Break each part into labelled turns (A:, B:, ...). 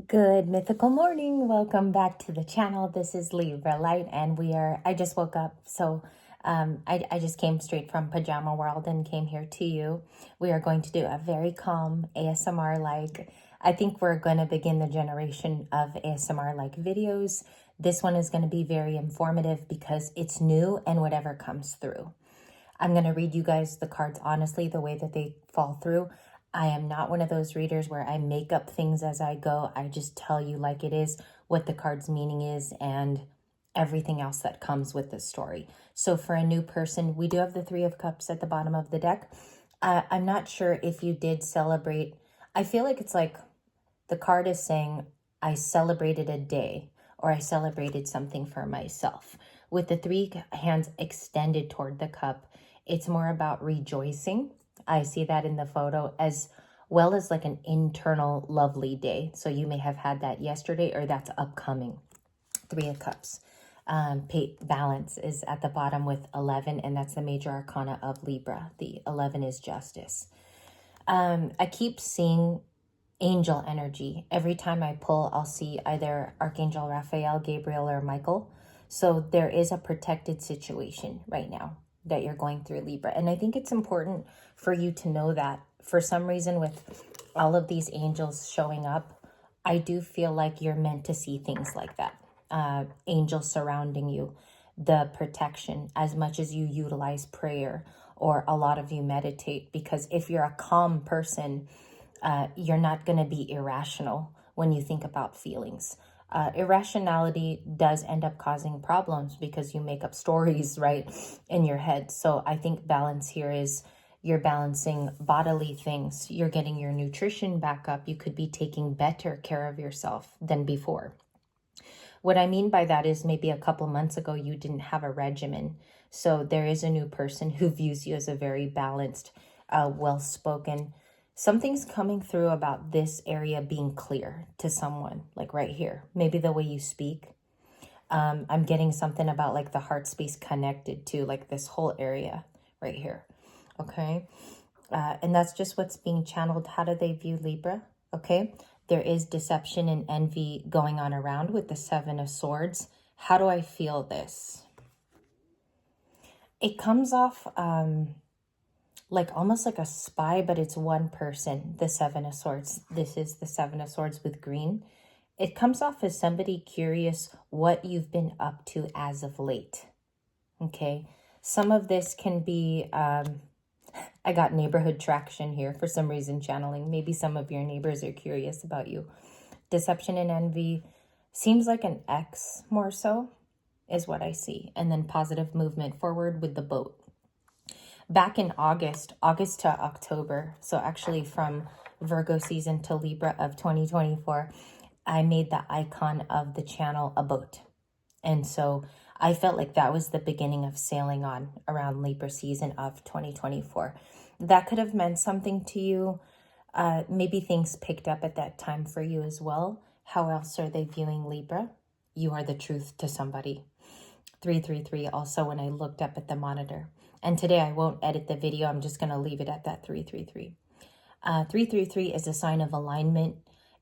A: Good mythical morning. Welcome back to the channel. This is Libra Light, and I just woke up, so I just came straight from Pajama World and came here to you. We are going to do a very calm ASMR-like. I think we're going to begin the generation of ASMR-like videos. This one is going to be very informative because it's new and whatever comes through. I'm going to read you guys the cards honestly, the way that they fall through. I am not one of those readers where I make up things as I go. I just tell you like it is, what the card's meaning is, and everything else that comes with the story. So for a new person, we do have the Three of Cups at the bottom of the deck. I'm not sure if you did celebrate. I feel like it's like the card is saying, I celebrated a day, or I celebrated something for myself. With the three hands extended toward the cup, it's more about rejoicing. I see that in the photo, as well as like an internal lovely day. So you may have had that yesterday, or that's upcoming. Three of Cups. Balance is at the bottom with 11, and that's the major arcana of Libra. The 11 is justice. I keep seeing angel energy. Every time I pull, I'll see either Archangel Raphael, Gabriel, or Michael. So there is a protected situation right now that you're going through, Libra. And I think it's important for you to know that. For some reason, with all of these angels showing up, I do feel like you're meant to see things like that. Angels surrounding you, the protection, as much as you utilize prayer, or a lot of you meditate. Because if you're a calm person, you're not going to be irrational when you think about feelings. Irrationality does end up causing problems because you make up stories, right, in your head. So I think balance here is you're balancing bodily things. You're getting your nutrition back up. You could be taking better care of yourself than before. What I mean by that is maybe a couple months ago, you didn't have a regimen. So there is a new person who views you as a very balanced, well-spoken. Something's coming through about this area being clear to someone, like right here. Maybe the way you speak. I'm getting something about like the heart space connected to like this whole area right here. Okay. And that's just what's being channeled. How do they view Libra? Okay. There is deception and envy going on around with the Seven of Swords. How do I feel this? It comes off like almost like a spy, but it's one person, the Seven of Swords. This is the Seven of Swords with green. It comes off as somebody curious what you've been up to as of late. Okay. Some of this can be, I got neighborhood traction here for some reason channeling. Maybe some of your neighbors are curious about you. Deception and envy seems like an X more so is what I see. And then positive movement forward with the boat. Back in August to October, so actually from Virgo season to Libra of 2024, I made the icon of the channel a boat. And so I felt like that was the beginning of sailing on around Libra season of 2024. That could have meant something to you. Maybe things picked up at that time for you as well. How else are they viewing Libra? You are the truth to somebody. 333 also when I looked up at the monitor. And today I won't edit the video. I'm just going to leave it at that 333. 333 is a sign of alignment.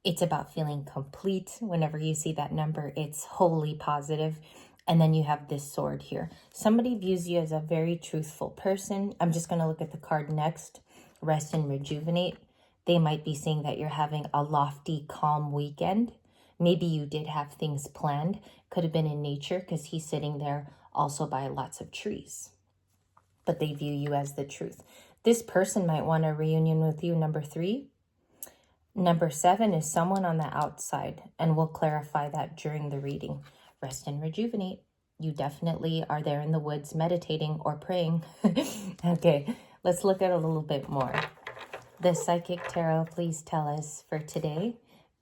A: It's about feeling complete. Whenever you see that number, it's wholly positive. And then you have this sword here. Somebody views you as a very truthful person. I'm just going to look at the card next. Rest and rejuvenate. They might be saying that you're having a lofty, calm weekend. Maybe you did have things planned. Could have been in nature because he's sitting there also by lots of trees. But they view you as the truth. This person might want a reunion with you, number 3. Number 7 is someone on the outside, and we'll clarify that during the reading. Rest and rejuvenate. You definitely are there in the woods meditating or praying. Okay, let's look at a little bit more. The Psychic Tarot, please tell us for today.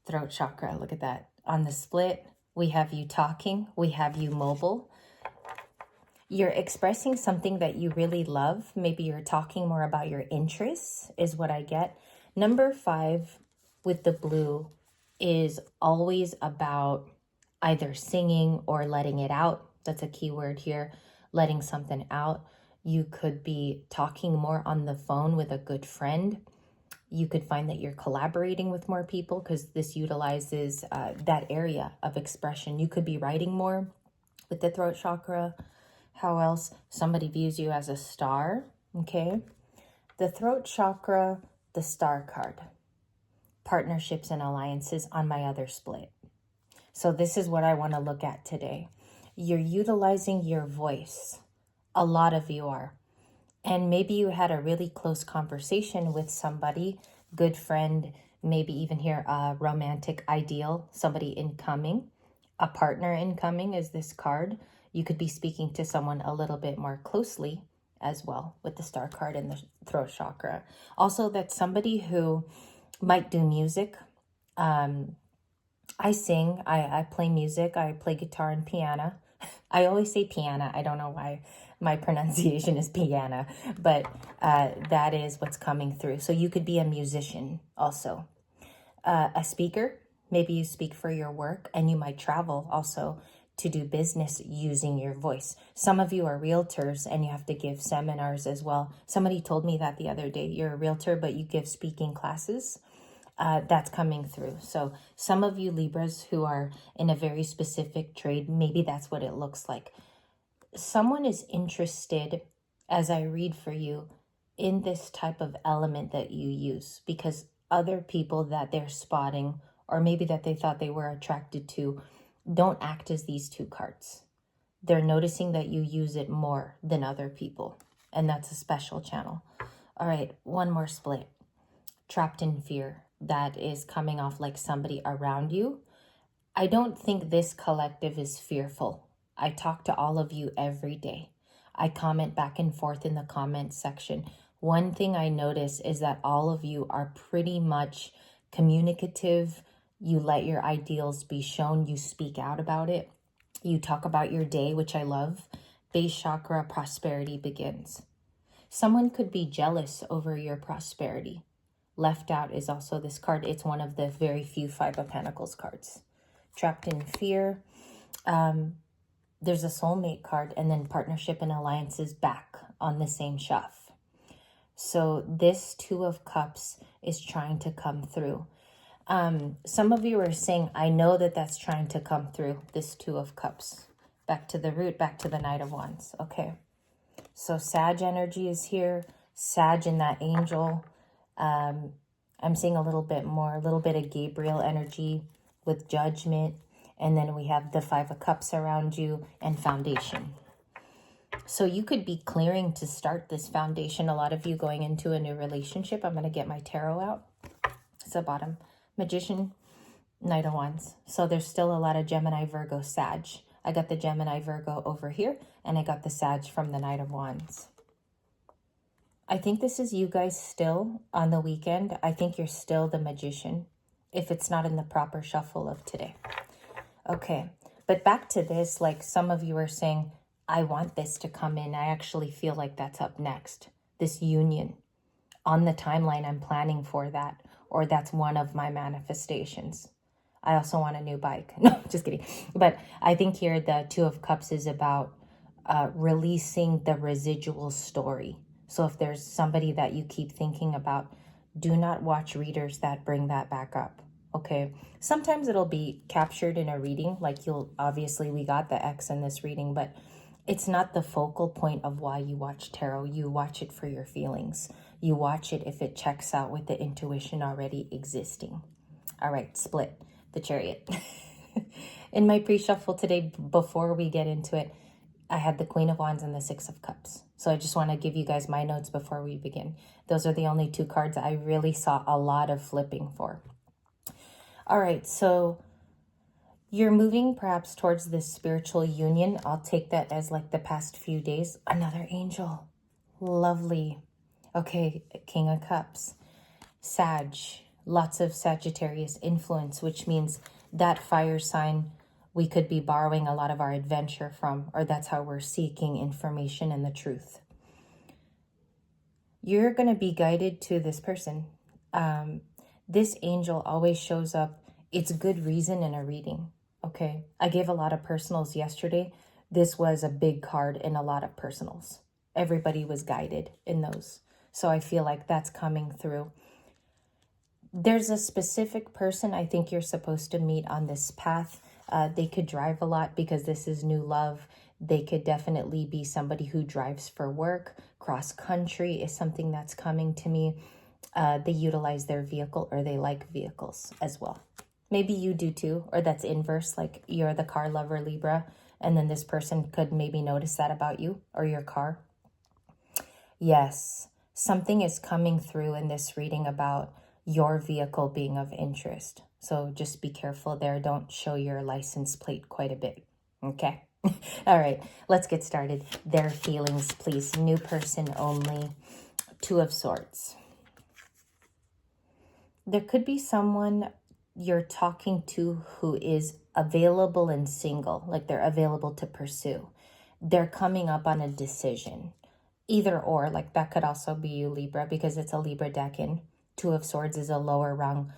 A: Throat chakra, look at that. On the split, we have you talking. We have you mobile. You're expressing something that you really love. Maybe you're talking more about your interests is what I get. Number 5 with the blue is always about either singing or letting it out. That's a key word here, letting something out. You could be talking more on the phone with a good friend. You could find that you're collaborating with more people because this utilizes that area of expression. You could be writing more with the throat chakra. How else? Somebody views you as a star, okay? The throat chakra, the star card. Partnerships and alliances on my other split. So this is what I want to look at today. You're utilizing your voice. A lot of you are. And maybe you had a really close conversation with somebody, good friend, maybe even here a romantic ideal, somebody incoming, a partner incoming is this card. You could be speaking to someone a little bit more closely as well with the star card and the throat chakra. Also, that's somebody who might do music. I sing, I play music, I play guitar and piano. I always say piano. I don't know why my pronunciation is piano, but that is what's coming through. So you could be a musician also. A speaker, maybe you speak for your work, and you might travel also to do business using your voice. Some of you are realtors and you have to give seminars as well. Somebody told me that the other day. You're a realtor, but you give speaking classes. That's coming through. So some of you Libras who are in a very specific trade, maybe that's what it looks like. Someone is interested, as I read for you, in this type of element that you use, because other people that they're spotting, or maybe that they thought they were attracted to, don't act as these two cards. They're noticing that you use it more than other people, and that's a special channel. All right, one more split. Trapped in fear. That is coming off like somebody around you. I don't think this collective is fearful. I talk to all of you every day. I comment back and forth in the comment section. One thing I notice is that all of you are pretty much communicative. You let your ideals be shown. You speak out about it. You talk about your day, which I love. Base chakra, prosperity begins. Someone could be jealous over your prosperity. Left out is also this card. It's one of the very few Five of Pentacles cards. Trapped in fear. There's a soulmate card, and then partnership and alliances back on the same shelf. So this Two of Cups is trying to come through. Some of you are saying, I know that that's trying to come through, this Two of Cups. Back to the root, back to the Knight of Wands. Okay. So Sag energy is here. Sag and that angel. I'm seeing a little bit of Gabriel energy with judgment. And then we have the Five of Cups around you and foundation. So you could be clearing to start this foundation. A lot of you going into a new relationship. I'm going to get my tarot out. It's the bottom. Magician, Knight of Wands. So there's still a lot of Gemini, Virgo, Sag. I got the Gemini, Virgo over here. And I got the Sag from the Knight of Wands. I think this is you guys still on the weekend. I think you're still the Magician, if it's not in the proper shuffle of today. Okay, but back to this, like some of you are saying, I want this to come in. I actually feel like that's up next. This union. On the timeline, I'm planning for that, or that's one of my manifestations. I also want a new bike. No, just kidding. But I think here the Two of Cups is about releasing the residual story. So if there's somebody that you keep thinking about, do not watch readers that bring that back up. Okay. Sometimes it'll be captured in a reading. Like obviously we got the X in this reading, but it's not the focal point of why you watch tarot. You watch it for your feelings. You watch it if it checks out with the intuition already existing. All right. Split the Chariot. In my pre-shuffle today, before we get into it, I had the Queen of Wands and the Six of Cups. So I just want to give you guys my notes before we begin. Those are the only two cards I really saw a lot of flipping for. All right, so you're moving perhaps towards this spiritual union. I'll take that as like the past few days. Another angel. Lovely. Okay, King of Cups. Sag. Lots of Sagittarius influence, which means that fire sign we could be borrowing a lot of our adventure from, or that's how we're seeking information and the truth. You're going to be guided to this person. This angel always shows up. It's good reason in a reading. Okay. I gave a lot of personals yesterday. This was a big card in a lot of personals. Everybody was guided in those. So I feel like that's coming through. There's a specific person I think you're supposed to meet on this path. They could drive a lot because this is new love. They could definitely be somebody who drives for work. Cross country is something that's coming to me. They utilize their vehicle, or they like vehicles as well. Maybe you do too, or that's inverse, like you're the car lover, Libra, and then this person could maybe notice that about you or your car. Yes, something is coming through in this reading about your vehicle being of interest. So just be careful there. Don't show your license plate quite a bit. Okay. All right, let's get started. Their feelings, please. New person only. Two of Swords. There could be someone you're talking to who is available and single, like they're available to pursue. They're coming up on a decision. Either or, like that could also be you, Libra, because it's a Libra decan. Two of Swords is a lower rung.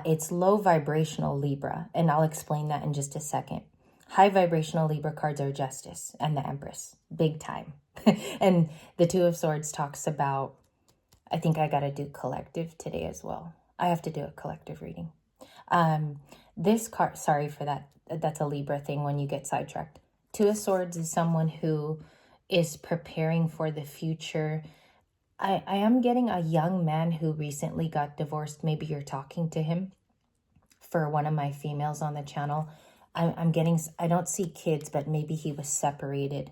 A: It's low vibrational Libra, and I'll explain that in just a second. High vibrational Libra cards are Justice and the Empress, big time. And the Two of Swords talks about, I think I got to do collective today as well. I have to do a collective reading. This card, sorry for that. That's a Libra thing when you get sidetracked. Two of Swords is someone who is preparing for the future. I am getting a young man who recently got divorced. Maybe you're talking to him. For one of my females on the channel, I'm getting, I don't see kids, but maybe he was separated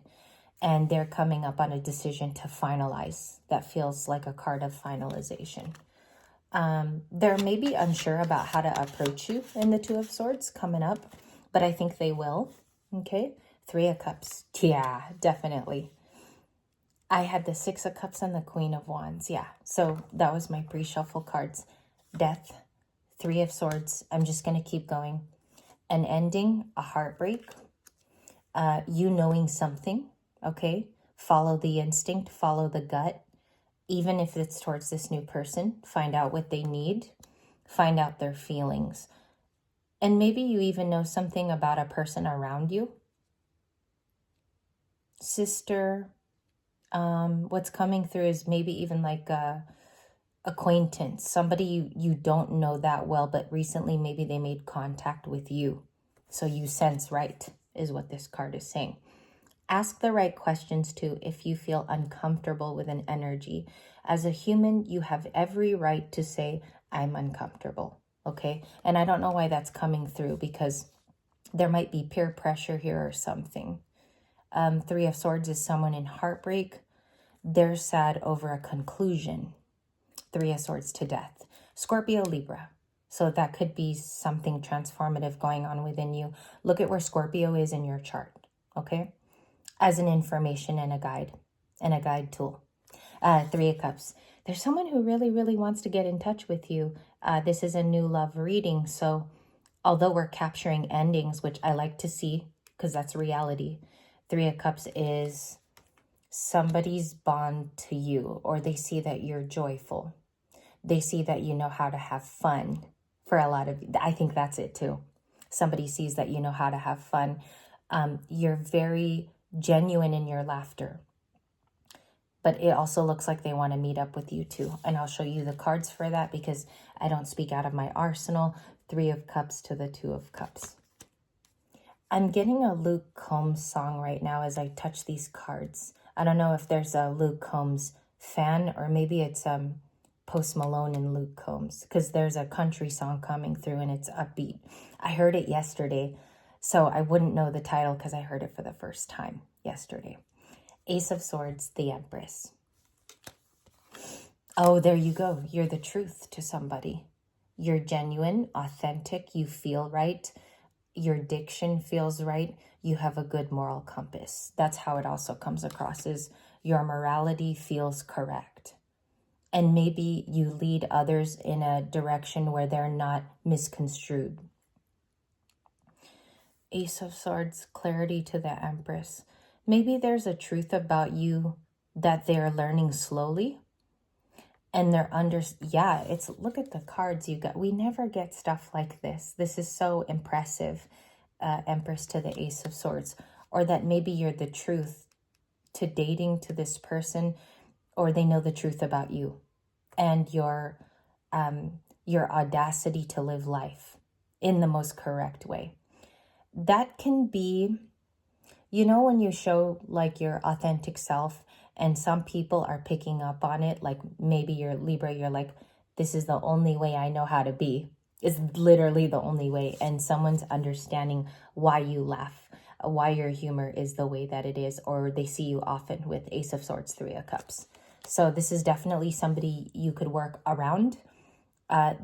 A: and they're coming up on a decision to finalize. That feels like a card of finalization. They're maybe unsure about how to approach you in the Two of Swords coming up, but I think they will. Okay. Three of Cups. Yeah, definitely. I had the Six of Cups and the Queen of Wands. Yeah. So that was my pre-shuffle cards. Death. Three of Swords. I'm just going to keep going. An ending, a heartbreak. You knowing something. Okay. Follow the instinct. Follow the gut. Even if it's towards this new person, find out what they need, find out their feelings. And maybe you even know something about a person around you. Sister, what's coming through is maybe even like a acquaintance, somebody you don't know that well, but recently maybe they made contact with you. So you sense right, is what this card is saying. Ask the right questions too if you feel uncomfortable with an energy. As a human, you have every right to say, I'm uncomfortable, okay? And I don't know why that's coming through, because there might be peer pressure here or something. Three of Swords is someone in heartbreak. They're sad over a conclusion. Three of Swords to Death. Scorpio, Libra. So that could be something transformative going on within you. Look at where Scorpio is in your chart, okay? As an information and a guide tool. Three of Cups. There's someone who really, really wants to get in touch with you. This is a new love reading. So although we're capturing endings, which I like to see because that's reality, Three of Cups is somebody's bond to you, or they see that you're joyful. They see that you know how to have fun. For a lot of, I think that's it too. Somebody sees that you know how to have fun. You're very genuine in your laughter. But it also looks like they want to meet up with you too. And I'll show you the cards for that because I don't speak out of my arsenal. Three of Cups to the Two of Cups. I'm getting a Luke Combs song right now as I touch these cards. I don't know if there's a Luke Combs fan, or maybe it's Post Malone and Luke Combs, because there's a country song coming through and it's upbeat. I heard it yesterday, so I wouldn't know the title because I heard it for the first time yesterday. Ace of Swords, the Empress. Oh, there you go. You're the truth to somebody. You're genuine, authentic, you feel right. Your diction feels right. You have a good moral compass. That's how it also comes across, is your morality feels correct. And maybe you lead others in a direction where they're not misconstrued. Ace of Swords, clarity to the Empress. Maybe there's a truth about you that they're learning slowly. And they're look at the cards you got. We never get stuff like this. This is so impressive. Empress to the Ace of Swords. Or that maybe you're the truth to dating to this person, or they know the truth about you. And you're your audacity to live life in the most correct way. That can be, you know, when you show like your authentic self and some people are picking up on it, like maybe you're Libra, you're like, this is the only way I know how to be. It's literally the only way. And someone's understanding why you laugh, why your humor is the way that it is, or they see you often with Ace of Swords, Three of Cups. So this is definitely somebody you could work around.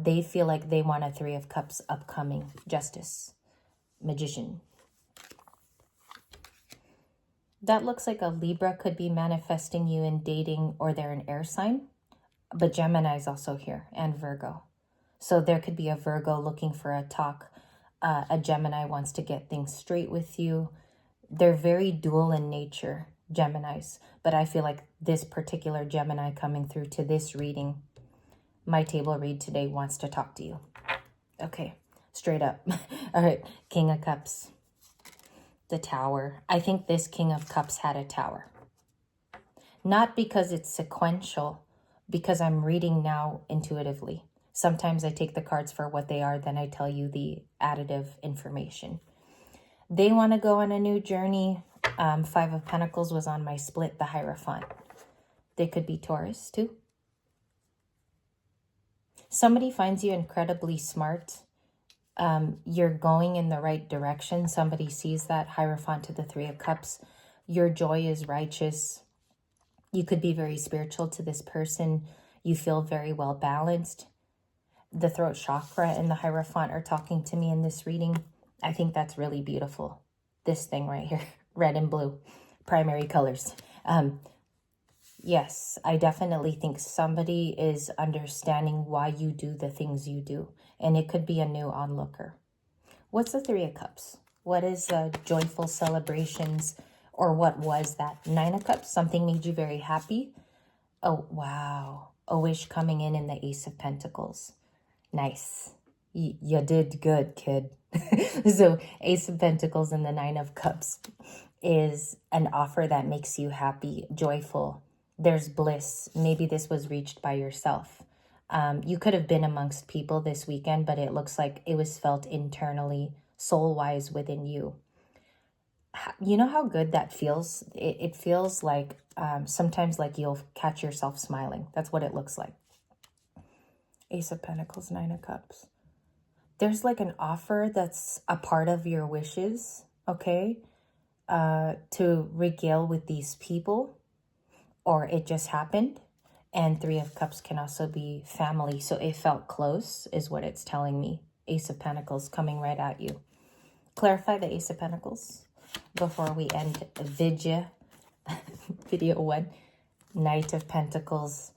A: They feel like they want a Three of Cups upcoming. Justice, Magician. That looks like a Libra could be manifesting you in dating, or they're an air sign. But Gemini is also here, and Virgo. So there could be a Virgo looking for a talk. A Gemini wants to get things straight with you. They're very dual in nature, Geminis. But I feel like this particular Gemini coming through to this reading, my table read today, wants to talk to you. Okay, straight up. All right, King of Cups. The Tower. I think this King of Cups had a tower. Not because it's sequential, because I'm reading now intuitively. Sometimes I take the cards for what they are, then I tell you the additive information. They want to go on a new journey. Five of Pentacles was on my split, the Hierophant. They could be Taurus too. Somebody finds you incredibly smart. You're going in the right direction. Somebody sees that. Hierophant to the Three of Cups. Your joy is righteous. You could be very spiritual to this person. You feel very well balanced. The throat chakra and the Hierophant are talking to me in this reading. I think that's really beautiful. This thing right here, red and blue, primary colors. Yes, I definitely think somebody is understanding why you do the things you do. And it could be a new onlooker. What's the Three of Cups? What is joyful celebrations, or what was that? Nine of Cups, something made you very happy. Oh, wow. A wish coming in the Ace of Pentacles. Nice. You did good, kid. So Ace of Pentacles and the Nine of Cups is an offer that makes you happy, joyful. There's bliss. Maybe this was reached by yourself. You could have been amongst people this weekend, but it looks like it was felt internally, soul-wise within you. You know how good that feels? It feels like sometimes like you'll catch yourself smiling. That's what it looks like. Ace of Pentacles, Nine of Cups. There's like an offer that's a part of your wishes, okay? To regale with these people, or it just happened. And Three of Cups can also be family. So it felt close is what it's telling me. Ace of Pentacles coming right at you. Clarify the Ace of Pentacles before we end video one. Knight of Pentacles.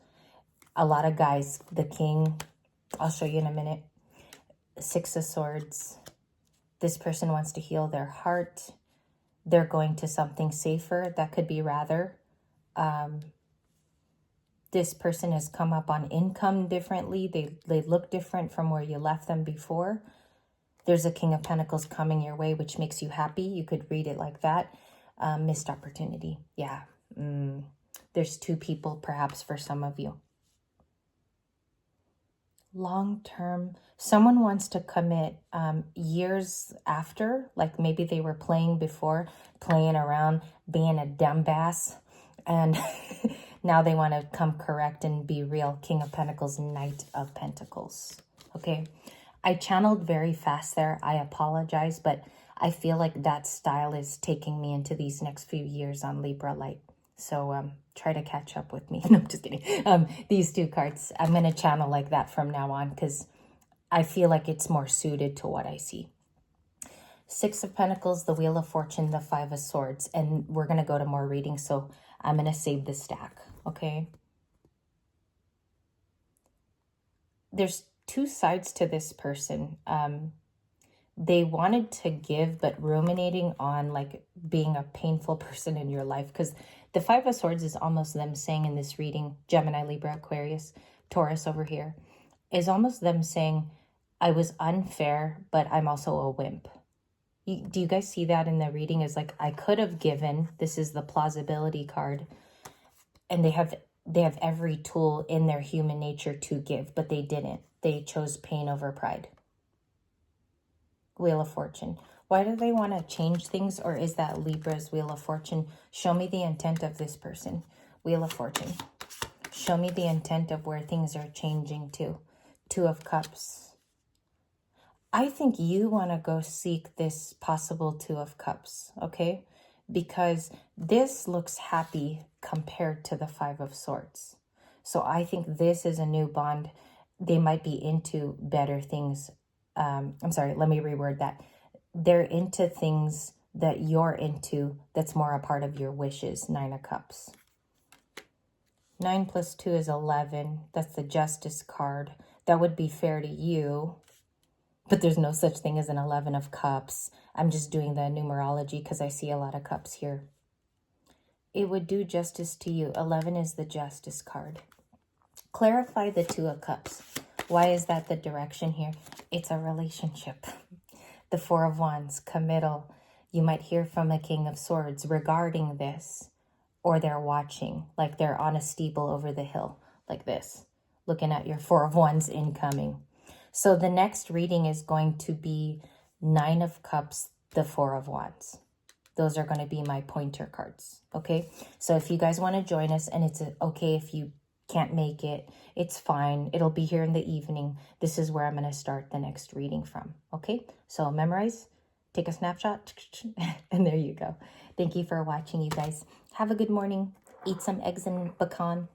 A: A lot of guys. The King. I'll show you in a minute. Six of Swords. This person wants to heal their heart. They're going to something safer. That could be rather. This person has come up on income differently. They look different from where you left them before. There's a King of Pentacles coming your way, which makes you happy. You could read it like that. Missed opportunity. Yeah. There's two people perhaps for some of you. Long term. Someone wants to commit years after. Like maybe they were playing before, playing around, being a dumbass. And now they want to come correct and be real. King of Pentacles, Knight of Pentacles. Okay. I channeled very fast there. I apologize, but I feel like that style is taking me into these next few years on Libra Light. So try to catch up with me. No, I'm just kidding. These two cards, I'm going to channel like that from now on because I feel like it's more suited to what I see. Six of Pentacles, the Wheel of Fortune, the Five of Swords. And we're going to go to more readings, so I'm going to save the stack, okay? There's two sides to this person. They wanted to give, but ruminating on like being a painful person in your life, because the Five of Swords is almost them saying in this reading, Gemini, Libra, Aquarius, Taurus over here, is almost them saying, I was unfair, but I'm also a wimp. Do you guys see that in the reading? Is like, I could have given. This is the plausibility card. And they have every tool in their human nature to give, but they didn't. They chose pain over pride. Wheel of Fortune. Why do they want to change things? Or is that Libra's Wheel of Fortune? Show me the intent of this person. Wheel of Fortune. Show me the intent of where things are changing to. Two of Cups. I think you want to go seek this possible Two of Cups, okay? Because this looks happy compared to the Five of Swords. So I think this is a new bond. They might be into better things. I'm sorry, let me reword that. They're into things that you're into that's more a part of your wishes. Nine of Cups. 9 plus 2 is 11. That's the Justice card. That would be fair to you. But there's no such thing as an 11 of Cups. I'm just doing the numerology because I see a lot of cups here. It would do justice to you. 11 is the Justice card. Clarify the Two of Cups. Why is that the direction here? It's a relationship. The Four of Wands, committal. You might hear from a King of Swords regarding this, or they're watching, like they're on a steeple over the hill, like this, looking at your Four of Wands incoming. So the next reading is going to be Nine of Cups, the Four of Wands. Those are going to be my pointer cards, okay? So if you guys want to join us, and it's okay if you can't make it, it's fine. It'll be here in the evening. This is where I'm going to start the next reading from, okay? So memorize, take a snapshot, and there you go. Thank you for watching, you guys. Have a good morning. Eat some eggs and pecan.